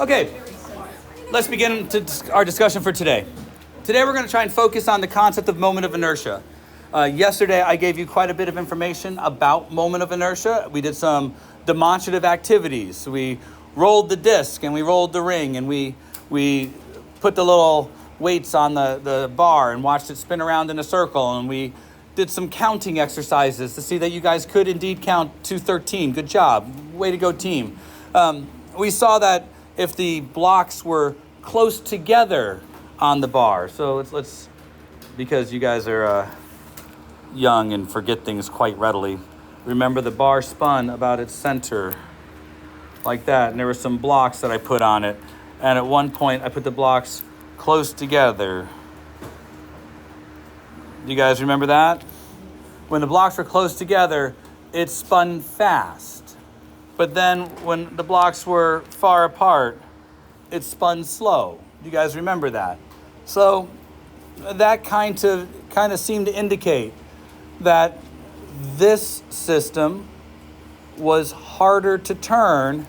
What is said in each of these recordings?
Okay, let's begin our discussion for today. Today we're going to try and focus on the concept of moment of inertia. Yesterday I gave you quite a bit of information about moment of inertia. We did some demonstrative activities. We rolled the disc and we rolled the ring and we put the little weights on the bar and watched it spin around in a circle, and we did some counting exercises to see that you guys could indeed count to 13. Good job. Way to go, team. We saw that if the blocks were close together on the bar. So let's because you guys are young and forget things quite readily. Remember, the bar spun about its center like that, and there were some blocks that I put on it. And at one point, I put the blocks close together. Do you guys remember that? When the blocks were close together, it spun fast. But then when the blocks were far apart, it spun slow. Do you guys remember that? So that kind of seemed to indicate that this system was harder to turn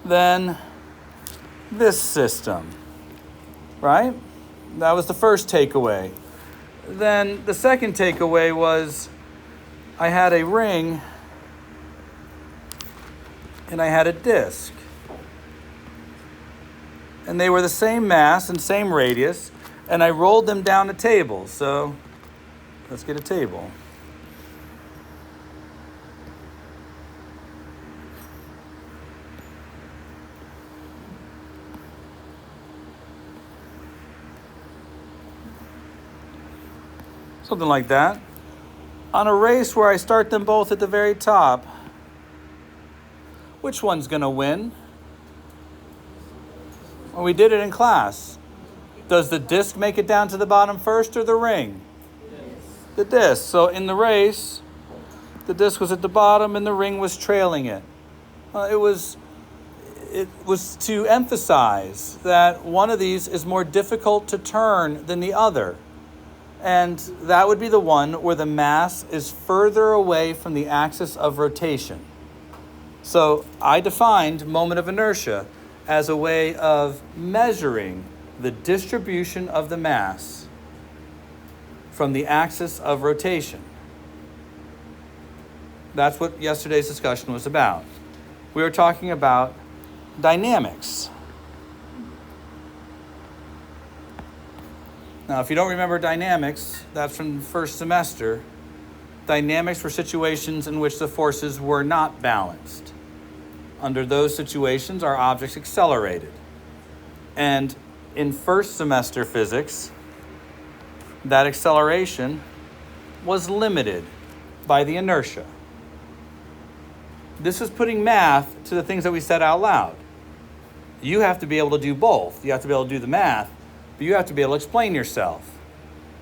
than this system, right? That was the first takeaway. Then the second takeaway was I had a ring and I had a disc. And they were the same mass and same radius, and I rolled them down a table. So let's get a table. Something like that. On a race where I start them both at the very top, which one's going to win? Well, we did it in class. Does the disc make it down to the bottom first or the ring? Yes. The disc. So in the race, the disc was at the bottom and the ring was trailing it. It was to emphasize that one of these is more difficult to turn than the other. And that would be the one where the mass is further away from the axis of rotation. So I defined moment of inertia as a way of measuring the distribution of the mass from the axis of rotation. That's what yesterday's discussion was about. We were talking about dynamics. Now, if you don't remember dynamics, that's from the first semester. Dynamics were situations in which the forces were not balanced. Under those situations, our objects accelerated. And in first semester physics, that acceleration was limited by the inertia. This is putting math to the things that we said out loud. You have to be able to do both. You have to be able to do the math, but you have to be able to explain yourself.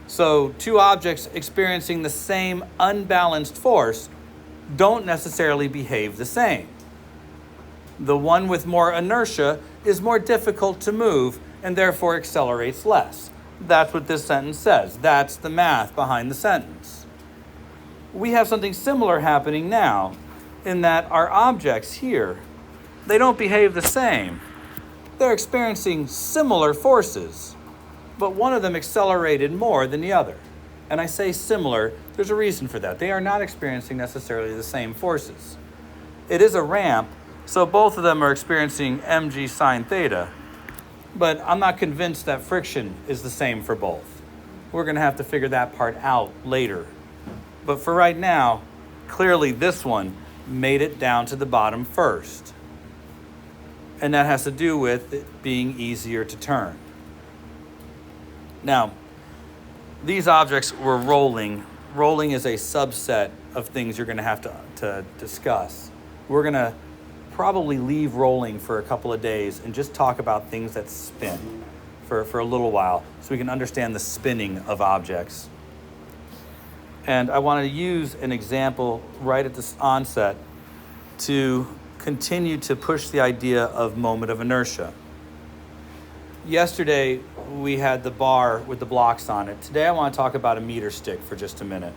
So two objects experiencing the same unbalanced force don't necessarily behave the same. The one with more inertia is more difficult to move and therefore accelerates less. That's what this sentence says. That's the math behind the sentence. We have something similar happening now in that our objects here, they don't behave the same. They're experiencing similar forces, but one of them accelerated more than the other. And I say similar, there's a reason for that. They are not experiencing necessarily the same forces. It is a ramp, so both of them are experiencing mg sine theta, but I'm not convinced that friction is the same for both. We're going to have to figure that part out later. But for right now, clearly this one made it down to the bottom first. And that has to do with it being easier to turn. Now, these objects were rolling. Rolling is a subset of things you're going to have to discuss. We're going to probably leave rolling for a couple of days and just talk about things that spin for a little while so we can understand the spinning of objects. And I want to use an example right at the onset to continue to push the idea of moment of inertia. Yesterday, we had the bar with the blocks on it. Today, I want to talk about a meter stick for just a minute.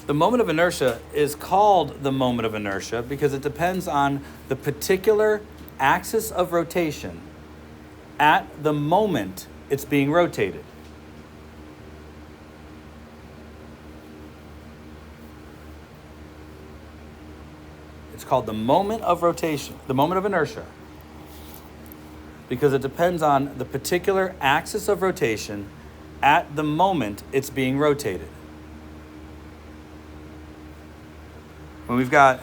The moment of inertia is called the moment of inertia because it depends on the particular axis of rotation at the moment it's being rotated. It's called the moment of rotation, the moment of inertia, because it depends on the particular axis of rotation at the moment it's being rotated. When we've got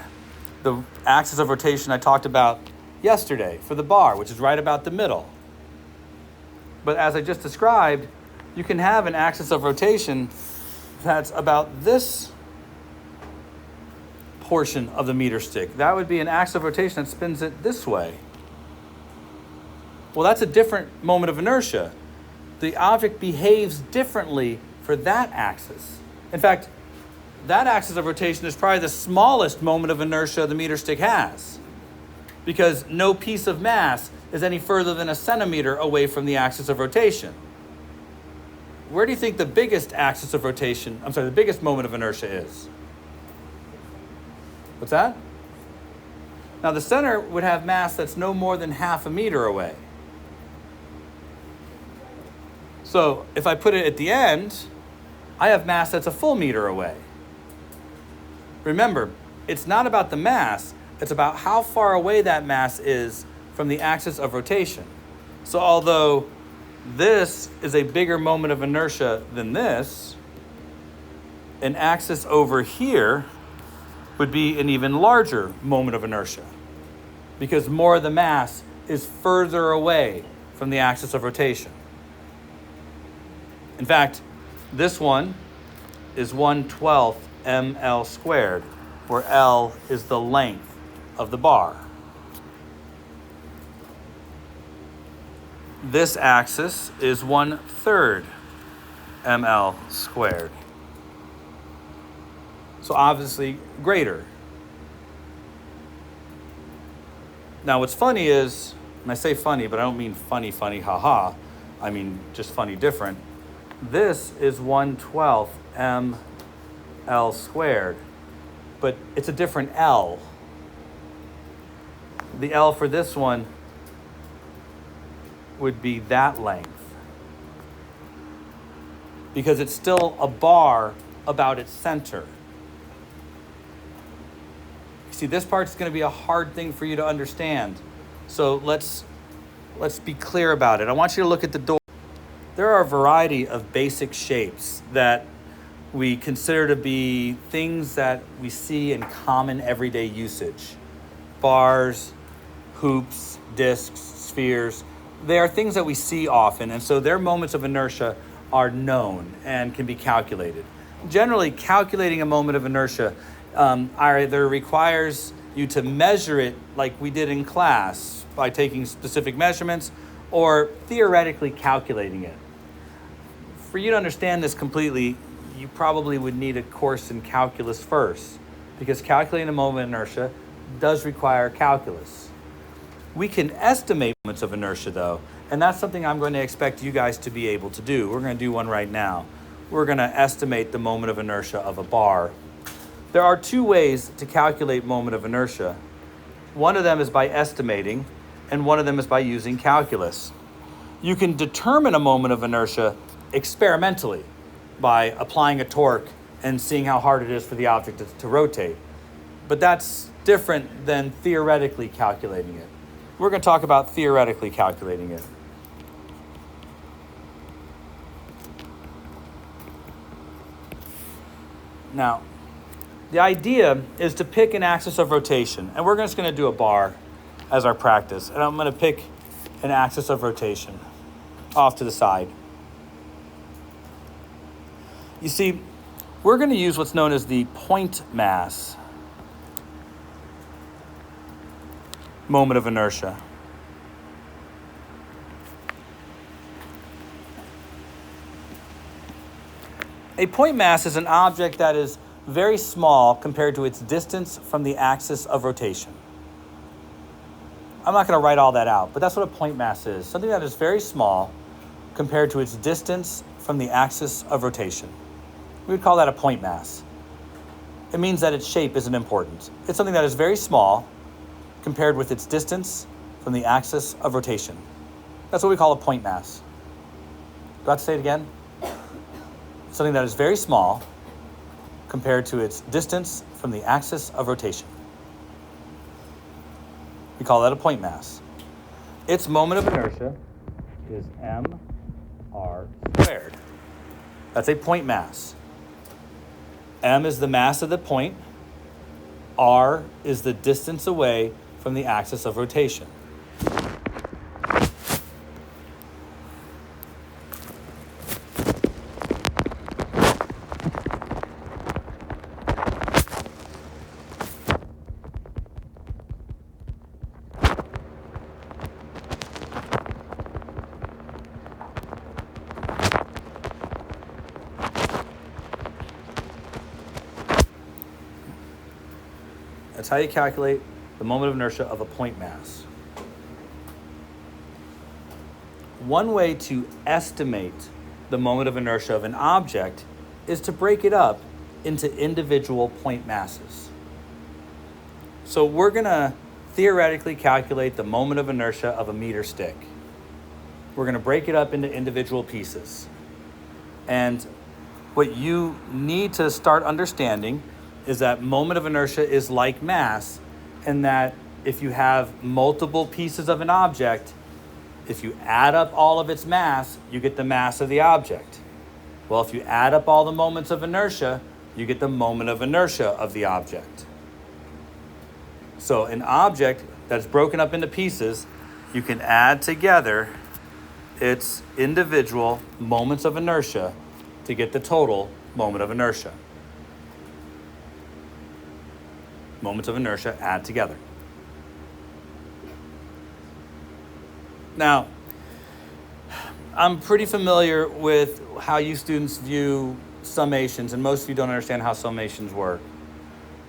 the axis of rotation I talked about yesterday for the bar, which is right about the middle. But as I just described, you can have an axis of rotation that's about this portion of the meter stick. That would be an axis of rotation that spins it this way. Well, that's a different moment of inertia. The object behaves differently for that axis. In fact, that axis of rotation is probably the smallest moment of inertia the meter stick has, because no piece of mass is any further than a centimeter away from the axis of rotation. Where do you think the biggest axis of rotation, the biggest moment of inertia is? What's that? Now the center would have mass that's no more than half a meter away. So if I put it at the end, I have mass that's a full meter away. Remember, it's not about the mass, it's about how far away that mass is from the axis of rotation. So although this is a bigger moment of inertia than this, an axis over here would be an even larger moment of inertia, because more of the mass is further away from the axis of rotation. In fact, this one is 1/12 ml squared, where L is the length of the bar. This axis is 1/3 ml squared. So obviously greater. Now what's funny is, and I say funny, but I don't mean funny, haha. I mean just funny different. This is 1/12 ml squared, but it's a different L. The L for this one would be that length, because it's still a bar about its center. See, this part's going to be a hard thing for you to understand. So let's be clear about it. I want you to look at the door. There are a variety of basic shapes that we consider to be things that we see in common everyday usage. Bars, hoops, discs, spheres. They are things that we see often, and so their moments of inertia are known and can be calculated. Generally, calculating a moment of inertia either requires you to measure it like we did in class by taking specific measurements, or theoretically calculating it. For you to understand this completely, you probably would need a course in calculus first, because calculating a moment of inertia does require calculus. We can estimate moments of inertia though, and that's something I'm going to expect you guys to be able to do. We're going to do one right now. We're going to estimate the moment of inertia of a bar. There are two ways to calculate moment of inertia. One of them is by estimating, and one of them is by using calculus. You can determine a moment of inertia experimentally by applying a torque and seeing how hard it is for the object to rotate. But that's different than theoretically calculating it. We're going to talk about theoretically calculating it. Now, the idea is to pick an axis of rotation, and we're just going to do a bar as our practice, and I'm going to pick an axis of rotation off to the side. You see, we're going to use what's known as the point mass moment of inertia. A point mass is an object that is very small compared to its distance from the axis of rotation. I'm not going to write all that out, but that's what a point mass is. Something that is very small compared to its distance from the axis of rotation. We would call that a point mass. It means that its shape isn't important. It's something that is very small compared with its distance from the axis of rotation. That's what we call a point mass. Do I have to say it again? Something that is very small compared to its distance from the axis of rotation. We call that a point mass. Its moment of inertia is mr squared. That's a point mass. M is the mass of the point. R is the distance away from the axis of rotation. That's how you calculate the moment of inertia of a point mass. One way to estimate the moment of inertia of an object is to break it up into individual point masses. So we're going to theoretically calculate the moment of inertia of a meter stick. We're going to break it up into individual pieces. And what you need to start understanding is that moment of inertia is like mass, and that if you have multiple pieces of an object, if you add up all of its mass, you get the mass of the object. Well, if you add up all the moments of inertia, you get the moment of inertia of the object. So an object that's broken up into pieces, you can add together its individual moments of inertia to get the total moment of inertia. Moments of inertia add together. Now, I'm pretty familiar with how you students view summations, and most of you don't understand how summations work.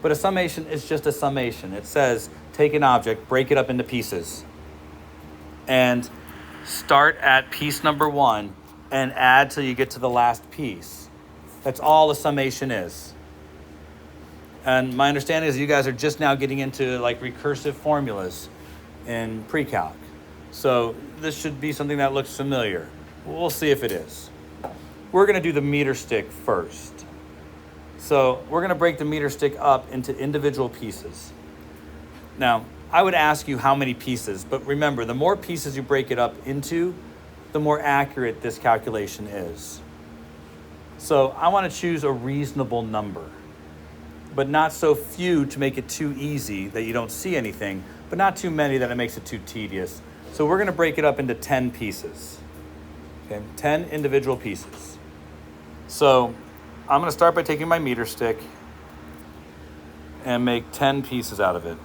But a summation is just a summation. It says, take an object, break it up into pieces, and start at piece number 1 and add till you get to the last piece. That's all a summation is. And my understanding is you guys are just now getting into like recursive formulas in pre-calc. So this should be something that looks familiar. We'll see if it is. We're going to do the meter stick first. So we're going to break the meter stick up into individual pieces. Now, I would ask you how many pieces, but remember, the more pieces you break it up into, the more accurate this calculation is. So I want to choose a reasonable number, but not so few to make it too easy that you don't see anything, but not too many that it makes it too tedious. So we're going to break it up into 10 pieces. Okay, 10 individual pieces. So I'm going to start by taking my meter stick and make 10 pieces out of it.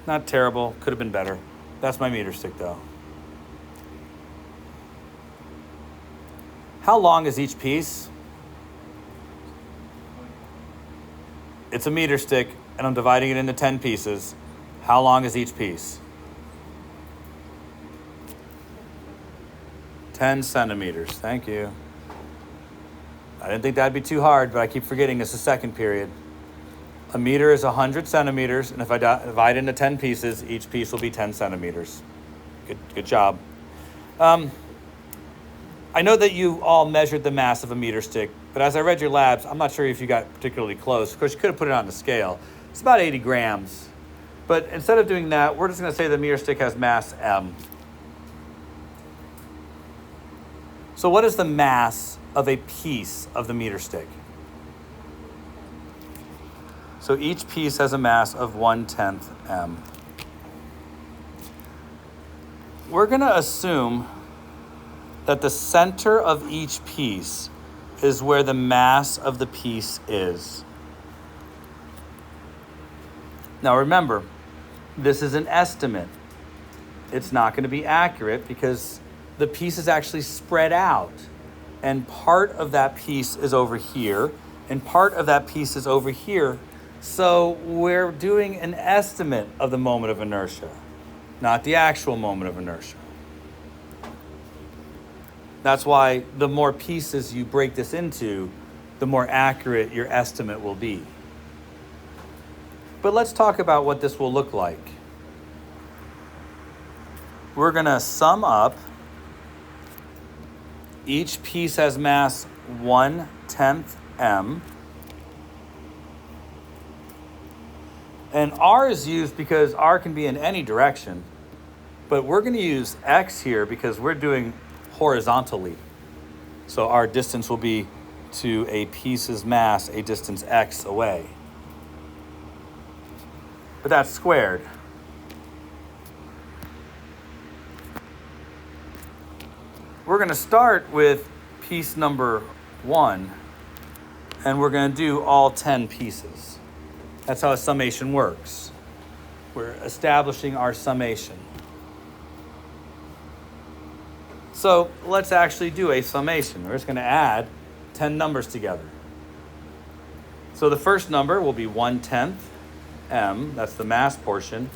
Not terrible, could have been better. That's my meter stick though. How long is each piece? It's a meter stick, and I'm dividing it into 10 pieces. How long is each piece? 10 centimeters, thank you. I didn't think that'd be too hard, but I keep forgetting it's the second period. A meter is 100 centimeters, and if I divide into 10 pieces, each piece will be 10 centimeters. Good job. I know that you all measured the mass of a meter stick, but as I read your labs, I'm not sure if you got particularly close. Of course, you could have put it on the scale. It's about 80 grams. But instead of doing that, we're just going to say the meter stick has mass m. So what is the mass of a piece of the meter stick? So each piece has a mass of 1/10 m. We're going to assume that the center of each piece is where the mass of the piece is. Now remember, this is an estimate. It's not going to be accurate because the piece is actually spread out. And part of that piece is over here, and part of that piece is over here. So we're doing an estimate of the moment of inertia, not the actual moment of inertia. That's why the more pieces you break this into, the more accurate your estimate will be. But let's talk about what this will look like. We're going to sum up. Each piece has mass 1/10 m. And r is used because r can be in any direction. But we're going to use x here because we're doing horizontally. So our distance will be to a piece's mass a distance x away. But that's squared. We're going to start with piece number 1, and we're going to do all 10 pieces. That's how a summation works. We're establishing our summation. So let's actually do a summation. We're just going to add 10 numbers together. So the first number will be 1/10 m. That's the mass portion.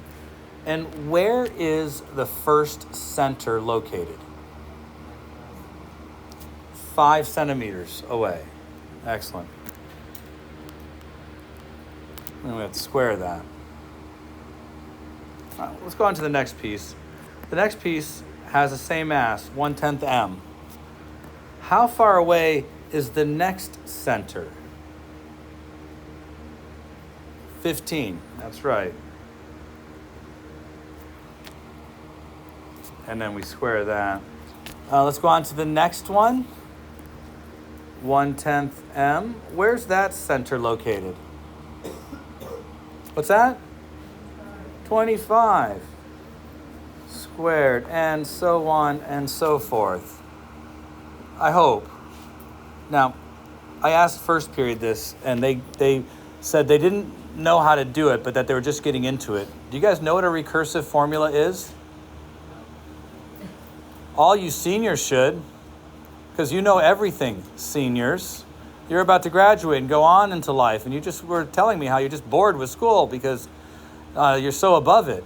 And where is the first center located? 5 centimeters away. Excellent. And we have to square that. All right, let's go on to the next piece. The next piece has the same mass, 1/10 m. How far away is the next center? 15. That's right. And then we square that. Let's go on to the next one. 1/10 m. Where's that center located? What's that? 25. Squared, and so on and so forth. I hope. Now, I asked first period this, and they said they didn't know how to do it, but that they were just getting into it. Do you guys know what a recursive formula is? All you seniors should, because you know everything, seniors. You're about to graduate and go on into life, and you just were telling me how you're just bored with school because you're so above it.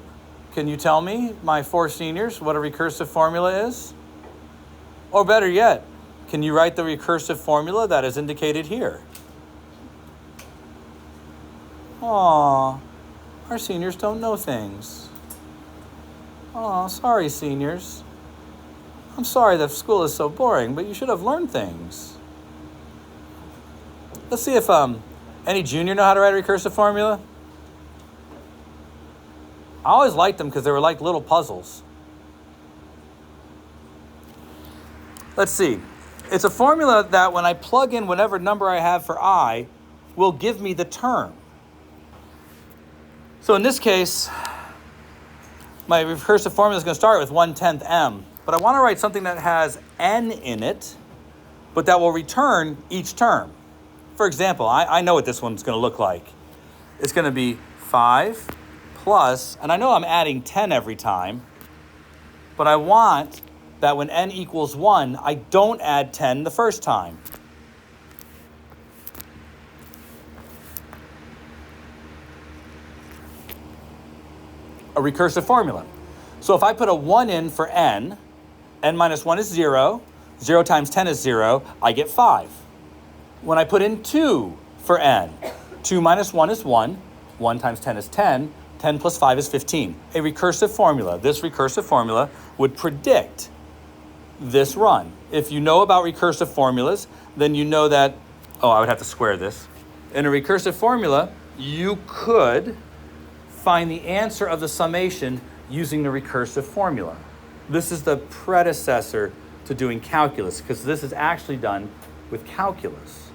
Can you tell me, my 4 seniors, what a recursive formula is? Or better yet, can you write the recursive formula that is indicated here? Aw, our seniors don't know things. Aw, sorry, seniors. I'm sorry that school is so boring, but you should have learned things. Let's see if any junior know how to write a recursive formula. I always liked them because they were like little puzzles. Let's see. It's a formula that when I plug in whatever number I have for I, will give me the term. So in this case, my recursive formula is going to start with 1/10 m. But I want to write something that has n in it, but that will return each term. For example, I know what this one's going to look like. It's going to be 5 plus, and I know I'm adding 10 every time, but I want that when n equals 1, I don't add 10 the first time. A recursive formula. So if I put a 1 in for n minus 1 is 0, 0 times 10 is 0, I get 5. When I put in 2 for n, 2 minus 1 is 1, 1 times 10 is 10, 10 plus 5 is 15. A recursive formula. This recursive formula would predict this run. If you know about recursive formulas, then you know that, I would have to square this. In a recursive formula, you could find the answer of the summation using the recursive formula. This is the predecessor to doing calculus, because this is actually done with calculus.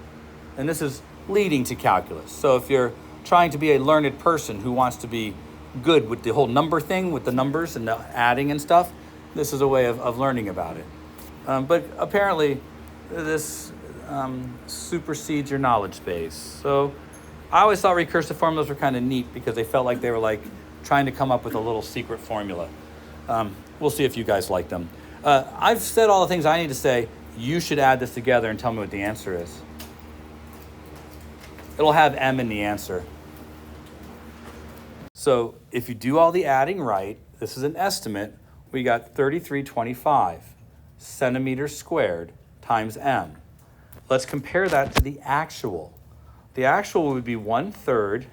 And this is leading to calculus. So if you're trying to be a learned person who wants to be good with the whole number thing, with the numbers and the adding and stuff, this is a way of learning about it. But apparently, this supersedes your knowledge base. So I always thought recursive formulas were kind of neat because they felt like they were like trying to come up with a little secret formula. We'll see if you guys like them. I've said all the things I need to say. You should add this together and tell me what the answer is. It'll have m in the answer. So if you do all the adding right, this is an estimate. We got 3325 centimeters squared times m. let's compare that to the actual. The actual would be 1/3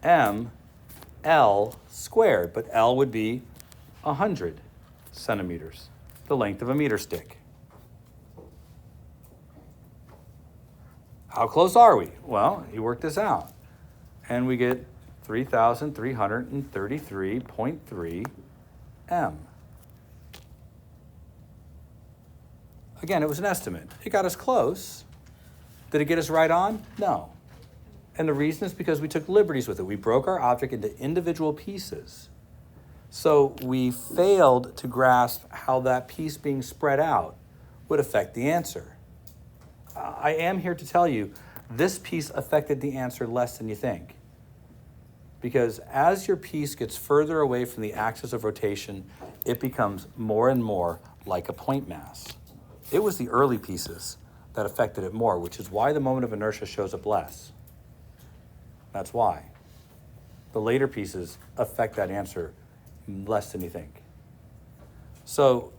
ml squared, but L would be 100 centimeters, the length of a meter stick. How close are we? Well, you work this out. And we get 3,333.3 m. Again, it was an estimate. It got us close. Did it get us right on? No. And the reason is because we took liberties with it. We broke our object into individual pieces. So we failed to grasp how that piece being spread out would affect the answer. I am here to tell you, this piece affected the answer less than you think. Because as your piece gets further away from the axis of rotation, it becomes more and more like a point mass. It was the early pieces that affected it more, which is why the moment of inertia shows up less. That's why. The later pieces affect that answer less than you think. So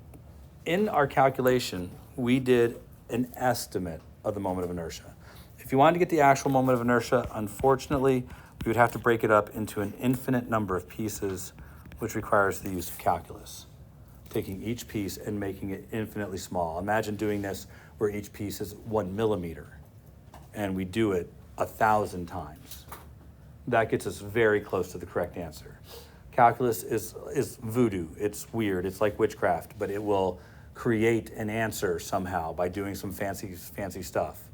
in our calculation, we did an estimate of the moment of inertia. If you wanted to get the actual moment of inertia, unfortunately, we would have to break it up into an infinite number of pieces, which requires the use of calculus. Taking each piece and making it infinitely small. Imagine doing this where each piece is 1 millimeter, and we do it 1,000 times. That gets us very close to the correct answer. Calculus is voodoo. It's weird. It's like witchcraft, but it will create an answer somehow by doing some fancy stuff.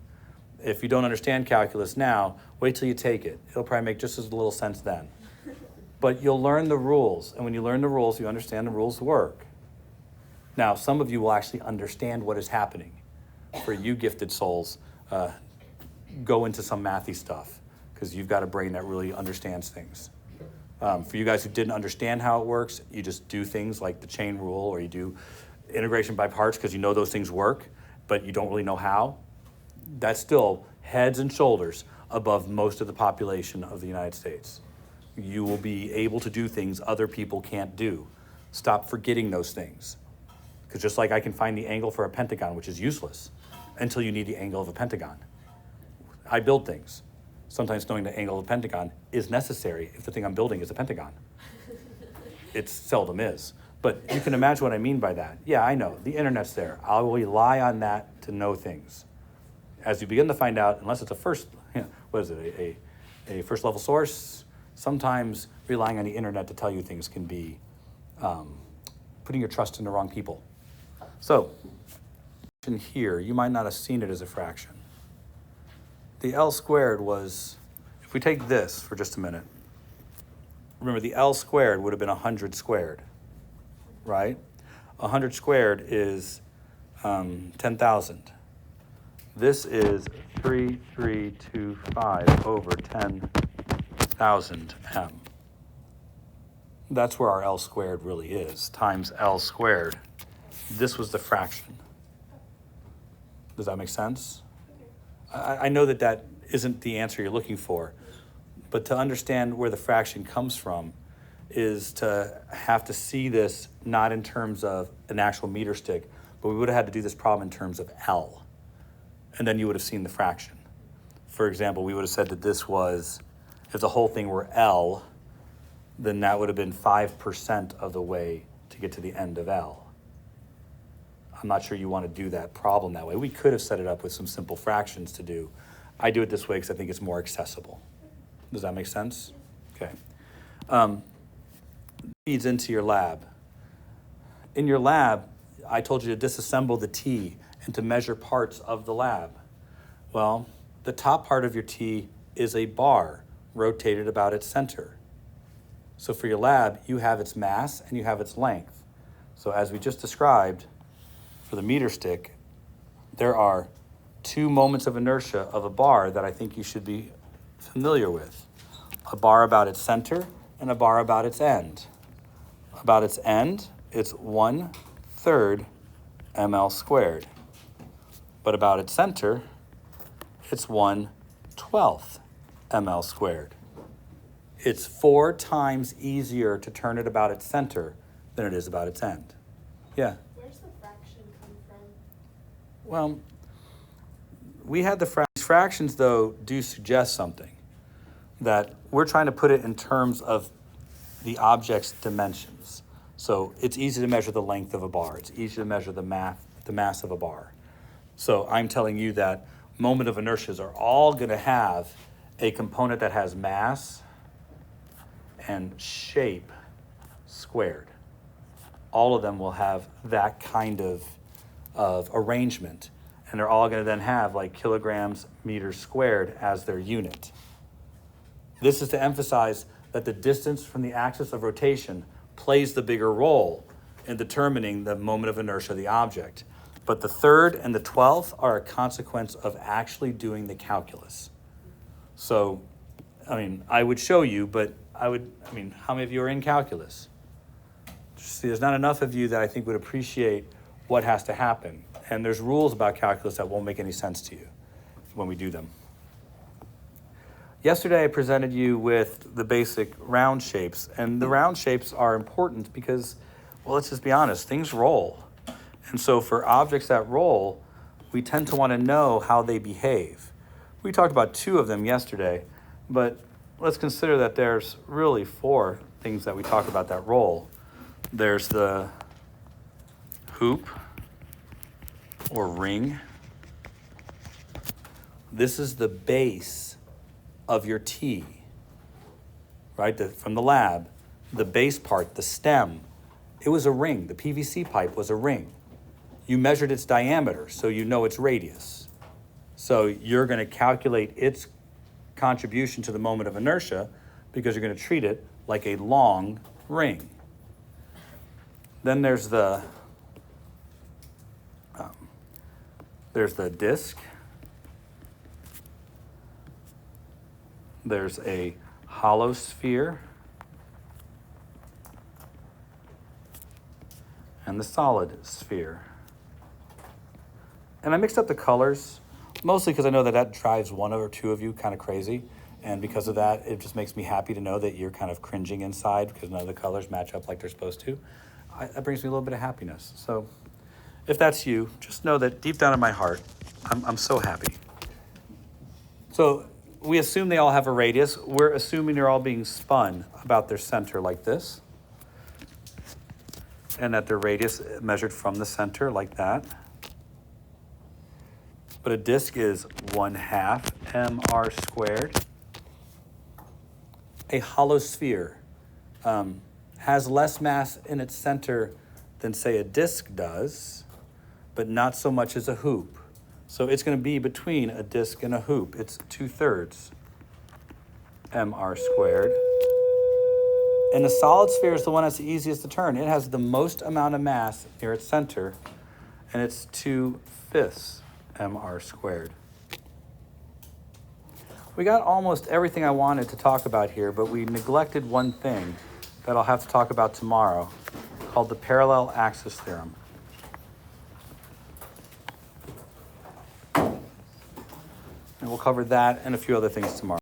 If you don't understand calculus now, wait till you take it. It'll probably make just as little sense then. But you'll learn the rules, and when you learn the rules, you understand the rules work. Now, some of you will actually understand what is happening. For you gifted souls, go into some mathy stuff, because you've got a brain that really understands things. For you guys who didn't understand how it works, you just do things like the chain rule, or you do integration by parts because you know those things work, but you don't really know how. That's still heads and shoulders above most of the population of the United States. You will be able to do things other people can't do. Stop forgetting those things. Because just like I can find the angle for a pentagon, which is useless, until you need the angle of a pentagon. I build things. Sometimes knowing the angle of a pentagon is necessary if the thing I'm building is a pentagon. It seldom is. But you can imagine what I mean by that. Yeah, I know. The internet's there. I'll rely on that to know things. As you begin to find out, unless it's a first, a first level source, sometimes relying on the internet to tell you things can be putting your trust in the wrong people. So, in here, you might not have seen it as a fraction. The L squared was, if we take this for just a minute, remember the L squared would have been 100 squared, right? 100 squared is 10,000. This is 3325 over 10,000 m. That's where our L squared really is, times L squared. This was the fraction. Does that make sense? I know that that isn't the answer you're looking for, but to understand where the fraction comes from is to have to see this not in terms of an actual meter stick, but we would have had to do this problem in terms of L. And then you would have seen the fraction. For example, we would have said that this was, if the whole thing were L, then that would have been 5% of the way to get to the end of L. I'm not sure you want to do that problem that way. We could have set it up with some simple fractions to do. I do it this way because I think it's more accessible. Does that make sense? Okay. Feeds into your lab. In your lab, I told you to disassemble the T and to measure parts of the lab. Well, the top part of your T is a bar rotated about its center. So for your lab, you have its mass and you have its length. So as we just described, for the meter stick, there are 2 moments of inertia of a bar that I think you should be familiar with. A bar about its center and a bar about its end. About its end, it's 1/3 ml squared. But about its center, it's 1/12 ml squared. It's 4 times easier to turn it about its center than it is about its end. Yeah? Where's the fraction come from? Well, we had the fractions, though, do suggest something, that we're trying to put it in terms of the object's dimensions. So it's easy to measure the length of a bar. It's easy to measure the mass of a bar. So I'm telling you that moment of inertias are all going to have a component that has mass and shape squared. All of them will have that kind of arrangement. And they're all going to then have like kilograms, meters squared as their unit. This is to emphasize that the distance from the axis of rotation plays the bigger role in determining the moment of inertia of the object. But the third and the 12th are a consequence of actually doing the calculus. So, I would show you, but how many of you are in calculus? See, there's not enough of you that I think would appreciate what has to happen. And there's rules about calculus that won't make any sense to you when we do them. Yesterday, I presented you with the basic round shapes. And the round shapes are important because, well, let's just be honest, things roll. And so for objects that roll, we tend to want to know how they behave. We talked about 2 of them yesterday, but let's consider that there's really 4 things that we talk about that roll. There's the hoop or ring. This is the base of your T, right? From the lab, the base part, the stem, it was a ring. The PVC pipe was a ring. You measured its diameter, so you know its radius. So you're going to calculate its contribution to the moment of inertia because you're going to treat it like a long ring. Then there's the disc. There's a hollow sphere. And the solid sphere. And I mixed up the colors, mostly because I know that drives 1 or 2 of you kind of crazy. And because of that, it just makes me happy to know that you're kind of cringing inside because none of the colors match up like they're supposed to. That brings me a little bit of happiness. So if that's you, just know that deep down in my heart, I'm so happy. So we assume they all have a radius. We're assuming they're all being spun about their center like this. And that their radius measured from the center like that. But a disk is 1/2 mr squared. A hollow sphere has less mass in its center than, say, a disk does, but not so much as a hoop. So it's going to be between a disk and a hoop. It's 2/3 mr squared. And the solid sphere is the one that's the easiest to turn. It has the most amount of mass near its center, and it's 2/5 mr squared. We got almost everything I wanted to talk about here, but we neglected one thing that I'll have to talk about tomorrow, called the parallel axis theorem. And we'll cover that and a few other things tomorrow.